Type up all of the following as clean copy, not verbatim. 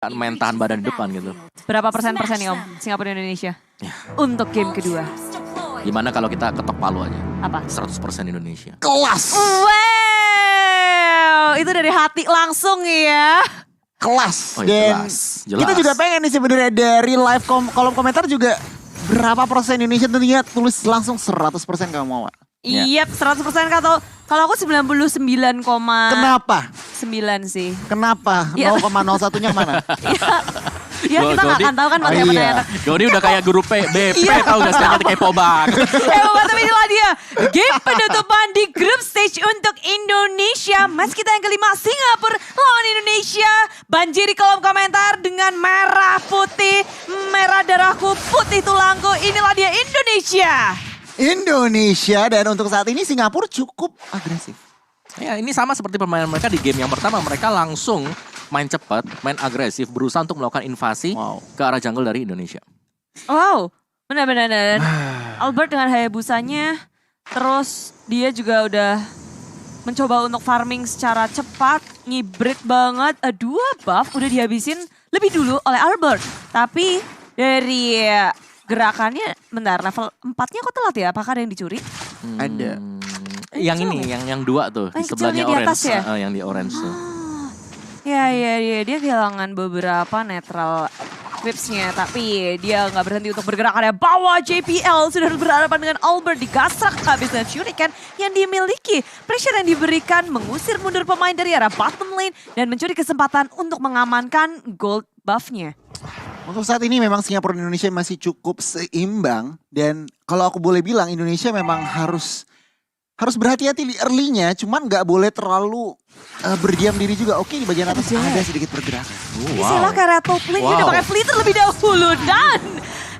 main tahan badan di depan gitu. Berapa persen nih Om, Singapura Indonesia? Untuk game kedua. Gimana kalau kita ketok palu aja? Apa? 100% Indonesia. Kelas. Wow, itu dari hati langsung ya. Kelas. Oh, iya, Dan jelas. Jelas. kita juga pengen nih sebenarnya dari live kolom komentar juga berapa persen Indonesia, tentunya tulis langsung 100% kamu mau. Iya, 100% kalau aku 99,9 Kenapa? sih. Kenapa? Iya. 0,01-nya mana? Ya kita nggak akan tahu kan Oh, pakai apa iya. Doni udah kayak guru BP Iya. tau gak sekarang kepo banget. Tapi inilah dia game penutupan di group stage untuk Indonesia. Match kita yang kelima, Singapura lawan Indonesia. Banjiri kolom komentar dengan merah putih, merah darahku, putih tulangku. Inilah dia Indonesia. Indonesia, dan untuk saat ini Singapura cukup agresif. Ya ini sama seperti permainan mereka di game yang pertama. Mereka langsung main cepat, main agresif, berusaha untuk melakukan invasi ke arah jungle dari Indonesia. Wow, benar-benar. Albert dengan Hayabusanya, terus dia juga udah mencoba untuk farming secara cepat, ngibrit banget. Dua buff udah dihabisin lebih dulu oleh Albert. Tapi dari gerakannya, bentar, level 4-nya kok telat ya? Apakah ada yang dicuri? Ada. Yang ini, yang dua tuh, di Yang sebelahnya kecilnya di atas orange. ya? Yang di orange tuh. Ya, dia kehilangan beberapa netral clipsnya, tapi dia nggak berhenti untuk bergerak. Ada bawah JPL sudah berhadapan dengan Albert, digasrak habisnya shuriken yang dimiliki. Pressure yang diberikan mengusir mundur pemain dari arah bottom lane dan mencuri kesempatan untuk mengamankan gold buff-nya. Untuk saat ini memang Singapura dan Indonesia masih cukup seimbang, dan kalau aku boleh bilang Indonesia memang harus berhati-hati di early-nya, cuman nggak boleh terlalu berdiam diri juga. Oke, di bagian atas ada sedikit pergerakan. Silah ke area top lane, dia udah pakai flitter lebih dahulu, dan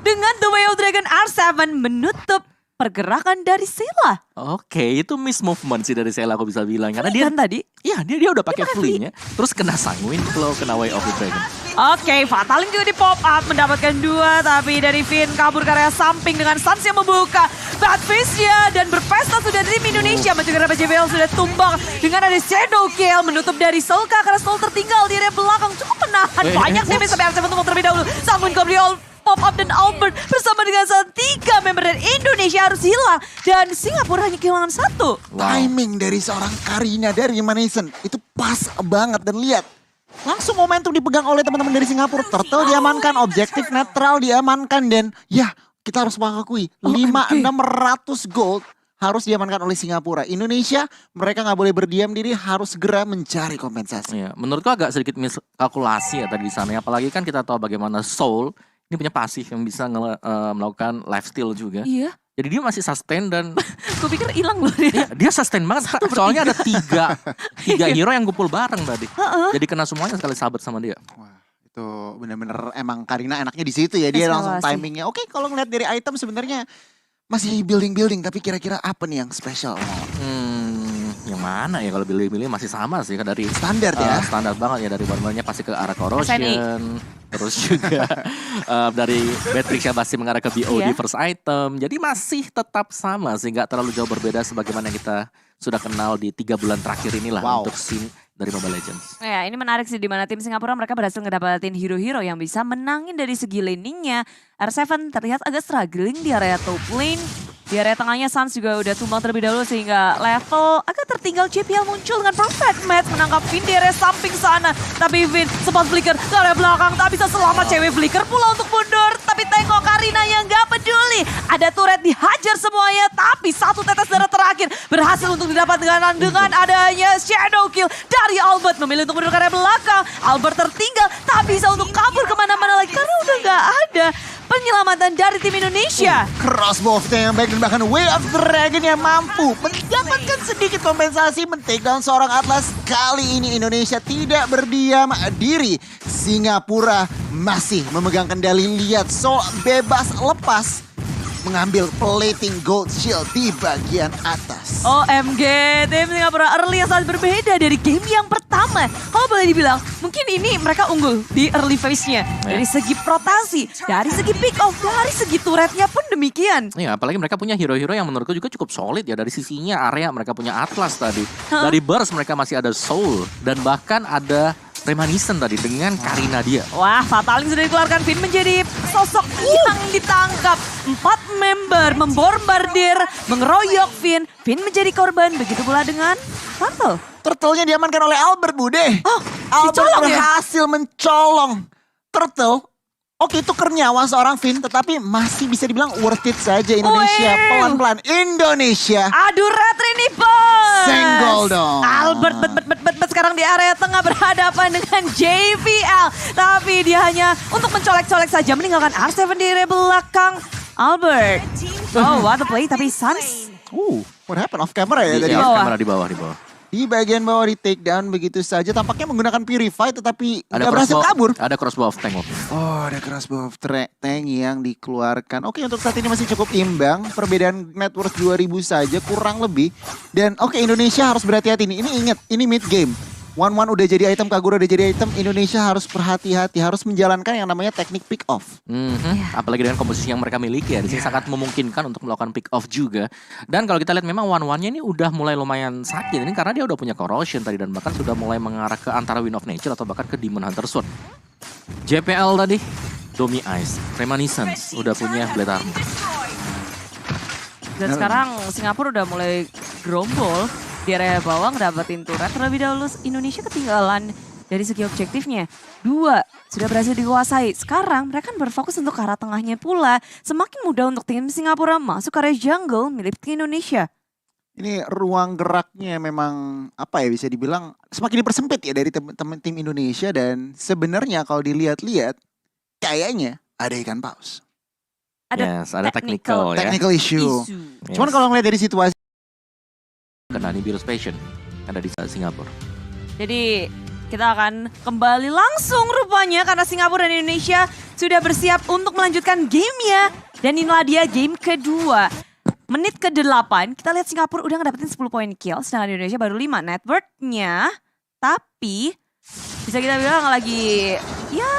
dengan The Way of Dragon R7 menutup pergerakan dari Sela. Oke, itu miss movement sih dari Sela aku bisa bilang. Karena dia Dan tadi, iya dia udah pakai flee-nya, terus kena sanguin kalau kena Way of the Dragon. oke, Fataling juga di pop up mendapatkan 2, tapi dari Finn kabur ke area samping dengan Sans yang membuka Badfish-nya dan berpesta sudah tim Indonesia. Mencegah JBL sudah tumbang dengan ada Shadow Kill menutup dari Solka karena Sol tertinggal di area belakang, cukup menahan banyak damage sampai R7 tumbang terlebih dahulu. Sanguin Gabriel pop up dan Albert bersama dengan 3 member dari Indonesia harus hilang dan Singapura hanya kehilangan 1. Timing dari seorang Karina dari Maneson itu pas banget, dan lihat langsung momentum dipegang oleh teman-teman dari Singapura. Turtle diamankan, objektif netral diamankan, dan ya kita harus mengakui 5.600 gold harus diamankan oleh Singapura. Indonesia mereka nggak boleh berdiam diri, harus segera mencari kompensasi. Iya, menurutku agak sedikit miskalkulasi ya tadi di sana. Apalagi kan kita tahu bagaimana Soul ini punya pasif yang bisa melakukan lifesteal juga. Iya. Jadi dia masih sustain dan Gue pikir hilang loh dia. dia sustain banget. Soalnya ada tiga hero yang kumpul bareng tadi. Jadi kena semuanya sekali sahabat sama dia. Wah, itu benar-benar emang Karina enaknya di situ ya, dia langsung Eskalasi. timingnya. Oke, kalau ngeliat dari item sebenarnya masih building, tapi kira-kira apa nih yang spesial? Yang mana ya kalau pilih-pilih masih sama sih dari Standar ya. standar banget ya, dari warnanya pasti ke arah corrosion, terus juga dari Matrix yang pasti mengarah ke BOD Iya. first item. Jadi masih tetap sama sih, nggak terlalu jauh berbeda sebagaimana yang kita sudah kenal di 3 bulan terakhir inilah untuk scene dari Mobile Legends. Ya, ini menarik sih di mana tim Singapura mereka berhasil ngedapatin hero-hero yang bisa menangin dari segi laningnya. R7 terlihat agak struggling di area top lane. Di area tengahnya Sans juga udah tumbang terlebih dahulu sehingga level agak tertinggal. JPL muncul dengan perfect match menangkap Vin di area samping sana. Tapi Vin sempat flicker ke area belakang, tak bisa selamat. Cewek flicker pula untuk mundur. Tapi tengok Karina yang gak peduli. Ada turret dihajar semuanya, tapi satu tetes darah terakhir berhasil untuk didapat dengan adanya Shadow Kill dari Albert. Memilih untuk mundur ke area belakang. Albert tertinggal, tak bisa untuk kabur kemana-mana lagi karena udah gak ada penyelamatan dari tim Indonesia. Crossbow yang baik, dan bahkan Way of the Dragon yang mampu mendapatkan sedikit kompensasi men-take down seorang Atlas. Kali ini Indonesia tidak berdiam diri. Singapura masih memegang kendali, lihat Sol bebas lepas mengambil plating gold shield di bagian atas. OMG, tim Singapura early yang sangat berbeda dari game yang pertama. Kalau boleh dibilang, mungkin ini mereka unggul di early phase-nya. Dari segi rotasi, dari segi pick off, dari segi turretnya pun demikian. Iya, apalagi mereka punya hero-hero yang menurutku juga cukup solid ya. Dari sisinya area mereka punya Atlas tadi. Dari Burst mereka masih ada Soul. Dan bahkan ada Remaniscent tadi dengan Karina dia. Wah, Fataling sudah dikeluarkan. Finn menjadi sosok yang ditangkap. 4 member membombardir, mengeroyok Finn. Finn menjadi korban, begitu pula dengan Turtle. Turtle-nya diamankan oleh Albert, Bude. Oh, Albert dicolong ya? berhasil mencolong Turtle. Oke, tuker nyawa seorang Finn, tetapi masih bisa dibilang worth it saja Indonesia. Wih. Pelan-pelan Indonesia. Aduh, Retrinipers. Senggol dong. Albert bet sekarang di area tengah berhadapan dengan JVL. Tapi dia hanya untuk mencolek-colek saja, meninggalkan R7 di area belakang. Albert. Oh, what a play. Tapi Suns. What happened off camera ya tadi? Iya, bawah. kamera di bawah. Di bagian bawah di take down begitu saja. Tampaknya menggunakan Purify tetapi Ada nggak berhasil crossbow, kabur. ada crossbow of tank. Oh, ada crossbow of tank yang dikeluarkan. Oke, untuk saat ini masih cukup imbang. Perbedaan net worth 2000 saja kurang lebih. Dan oke, Indonesia harus berhati-hati nih. Ini ingat, ini mid game. 1-1 udah jadi item, Kagura udah jadi item. Indonesia harus berhati-hati, harus menjalankan yang namanya teknik pick off. Apalagi dengan komposisi yang mereka miliki ya, di sini sangat memungkinkan untuk melakukan pick off juga. Dan kalau kita lihat memang 1-1-nya ini udah mulai lumayan sakit ini karena dia udah punya corrosion tadi dan bahkan sudah mulai mengarah ke antara Wind of Nature atau bahkan ke Demon Hunter Sword. JPL tadi, Domi Ice, Remaniscence udah punya Blade Armor. Dan sekarang Singapura udah mulai gerombol di area bawah ngedapetin turret. Terlebih dahulu Indonesia ketinggalan dari segi objektifnya. 2 sudah berhasil dikuasai. Sekarang mereka berfokus untuk ke arah tengahnya pula. Semakin mudah untuk tim Singapura masuk ke area jungle milik tim Indonesia. Ini ruang geraknya memang apa ya bisa dibilang semakin dipersempit ya dari teman-teman tim Indonesia. Dan sebenarnya kalau dilihat-lihat kayaknya ada ikan paus. Ada Ada technical ya. Technical issue. Yes. Cuman kalau ngeliat dari situasi. Kena nih Virus Passion ada di Singapura. Jadi kita akan kembali langsung rupanya karena Singapura dan Indonesia sudah bersiap untuk melanjutkan gamenya. Dan inilah dia game kedua. Menit ke-8 kita lihat Singapura udah ngedapetin 10 poin kill. Sedangkan Indonesia baru 5 net worth-nya. Tapi bisa kita bilang lagi ya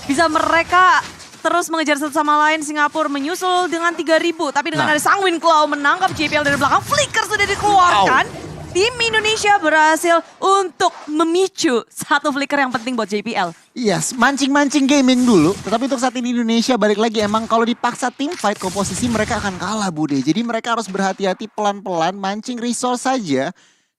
bisa mereka terus mengejar satu sama lain. Singapura menyusul dengan 3.000. Tapi dengan ada Sangwin Claw menangkap JPL dari belakang. Flicker sudah dikeluarkan. Tim Indonesia berhasil untuk memicu satu flicker yang penting buat JPL. Yes, mancing-mancing gaming dulu. Tetapi untuk saat ini Indonesia balik lagi emang kalau dipaksa tim fight komposisi mereka akan kalah, Bude. Jadi mereka harus berhati-hati pelan-pelan mancing resource saja.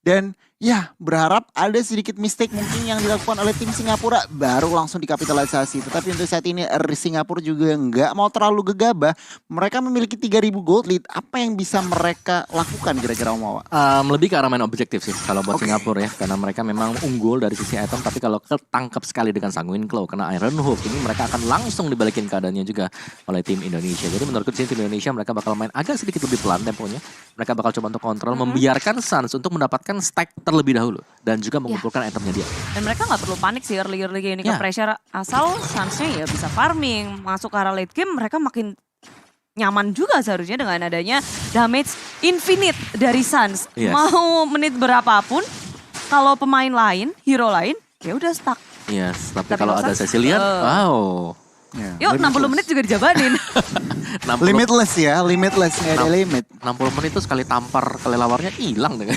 Dan ya berharap ada sedikit mistake mungkin yang dilakukan oleh tim Singapura baru langsung dikapitalisasi. Tetapi untuk saat ini Singapura juga nggak mau terlalu gegabah. Mereka memiliki 3.000 gold lead. Apa yang bisa mereka lakukan kira-kira Om Wawa? Lebih ke arah main objektif sih kalau buat Singapura ya. Karena mereka memang unggul dari sisi item. Tapi kalau ketangkap sekali dengan Sangwin Claw kena Iron Hook. Ini mereka akan langsung dibalikin keadaannya juga oleh tim Indonesia. Jadi menurutku di sini tim Indonesia mereka bakal main agak sedikit lebih pelan temponya. Mereka bakal coba untuk kontrol. Membiarkan Suns untuk mendapatkan stack terlebih dahulu. Dan juga mengumpulkan itemnya dia. Dan mereka nggak perlu panik sih early ini ke pressure. Asal Suns-nya ya bisa farming. Masuk ke arah late game mereka makin nyaman juga seharusnya dengan adanya damage infinite dari Suns. Yes. Mau menit berapapun, kalau pemain lain, hero lain, ya udah stuck. Yes, tapi Tapi kalau kalau ada Suns, Cecilian, wow. Yuk 60 menit juga dijabanin. 60, Limitless ya, limitless nggak ada limit. 60 menit itu sekali tampar kelelawarnya hilang dengan.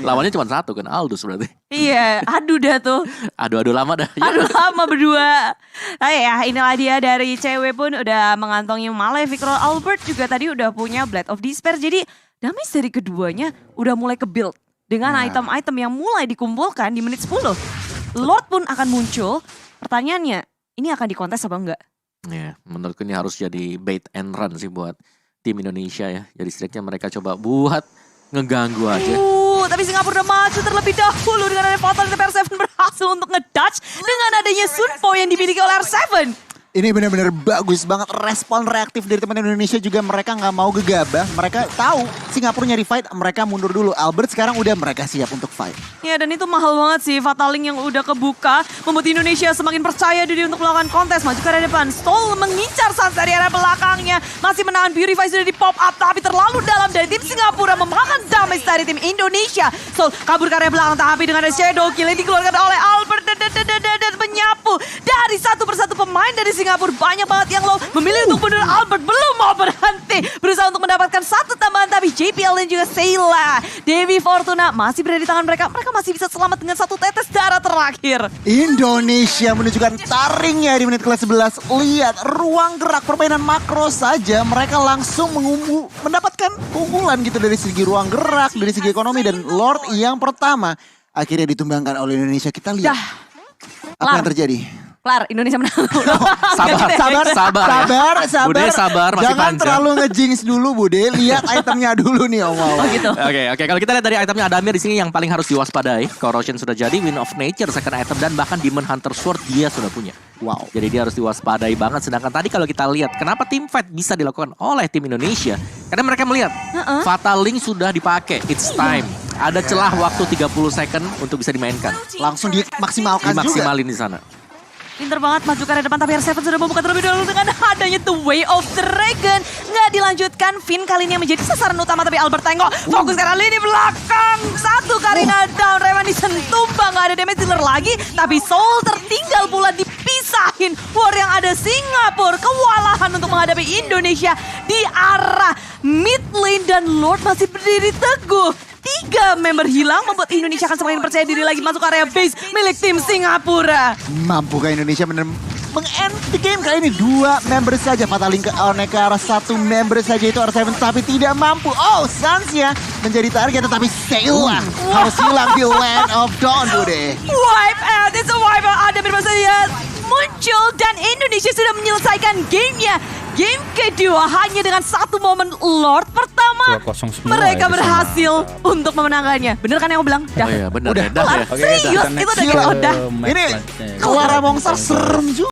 Lawannya cuma satu kan, Aldous berarti. Iya, aduh dah tuh. Aduh lama dah. Aduh lama berdua. Nah ya inilah dia dari cewek pun udah mengantongi Malefic Roll. Albert juga tadi udah punya Blade of Despair. Jadi damage dari keduanya udah mulai ke build. Dengan item-item yang mulai dikumpulkan di menit 10. Lord pun akan muncul. Pertanyaannya, ini akan dikontes apa enggak? Ya, menurutku ini harus jadi bait and run sih buat tim Indonesia ya. Jadi setidaknya mereka coba buat ngeganggu aja. Tapi Singapura udah maju terlebih dahulu dengan ada Fatal, tapi R7 berhasil untuk ngedodge dengan adanya Sunpo yang dimiliki oleh R7. Ini benar-benar bagus banget respon reaktif dari teman Indonesia juga mereka nggak mau gegabah. Mereka tahu Singapura nyari fight, mereka mundur dulu. Albert sekarang udah mereka siap untuk fight. Ya dan itu mahal banget sih Fataling yang udah kebuka. Membuat Indonesia semakin percaya diri untuk melakukan kontes. Maju ke arah depan. Stol mengincar Suns dari arah belakangnya. Masih menahan Purify sudah di pop up. Tapi terlalu dalam dari tim Singapura memakan damage dari tim Indonesia. Stol kabur ke arah belakang. Tapi dengan ada Shadow Kill yang dikeluarkan oleh Albert. Dan menyapu dari satu persatu pemain dari Singapura. Banyak banget yang low memilih untuk bunuh Albert. Belum mau berhenti. berusaha untuk mendapatkan satu tambahan, tapi JPL dan juga Sheila, Dewi Fortuna masih berada di tangan mereka. Mereka masih bisa selamat dengan satu tetes darah terakhir. Indonesia menunjukkan taringnya di menit ke-11. Lihat ruang gerak permainan makro saja mereka langsung mendapatkan keunggulan gitu dari segi ruang gerak, dari segi ekonomi, dan Lord yang pertama akhirnya ditumbangkan oleh Indonesia. Kita lihat apa yang terjadi. Kelar, Indonesia menang. Sabar. Bude sabar, masih Jangan panjang. terlalu ngejinx dulu Bude. Lihat itemnya dulu nih Om Wawan. Oh gitu. Oke. Kalau kita lihat dari itemnya Adamir di sini yang paling harus diwaspadai. Corrosion sudah jadi, Wind of Nature second item, dan bahkan Demon Hunter Sword dia sudah punya. Wow. Jadi dia harus diwaspadai banget. Sedangkan tadi kalau kita lihat kenapa team fight bisa dilakukan oleh tim Indonesia. Karena mereka melihat Fatal Link sudah dipakai. It's time. Ada celah waktu 30 second untuk bisa dimainkan. Langsung dimaksimalkan juga. Dimaksimalin di sana. Pinter banget maju ke arah depan, tapi R7 sudah membuka terlebih dahulu dengan adanya The Way of Dragon. Nggak dilanjutkan, Finn kali ini yang menjadi sasaran utama, tapi Albert tengok. Fokus ke arah lini belakang. Satu Karina down, Revanison tumbang, nggak ada damage dealer lagi. Tapi Soul tertinggal pula dipisahin. War yang ada Singapura kewalahan untuk menghadapi Indonesia di arah mid lane, dan Lord masih berdiri teguh. 3 member hilang membuat Indonesia akan semakin percaya diri lagi masuk area base milik tim Singapura. Mampukah Indonesia meng-end the game kali ini? 2 member saja. Fatal Link ke arah 1 member saja, itu R7, tapi tidak mampu. Oh, Sans ya menjadi target, tetapi Sheila harus hilang di Land of Dawn, Bude. Wipe out, it's a wipe out. Ada bermaksudnya muncul dan Indonesia sudah menyelesaikan gamenya. Game kedua hanya dengan satu momen Lord pertama. 2-0 semua Mereka ya di sana. berhasil untuk memenangkannya. Bener kan yang aku bilang? Oh iya benar Udah. ya. Dah ya. Oke, Serius, kita itu next udah ke udah. match Ini selanjutnya. Clara Monster serem juga.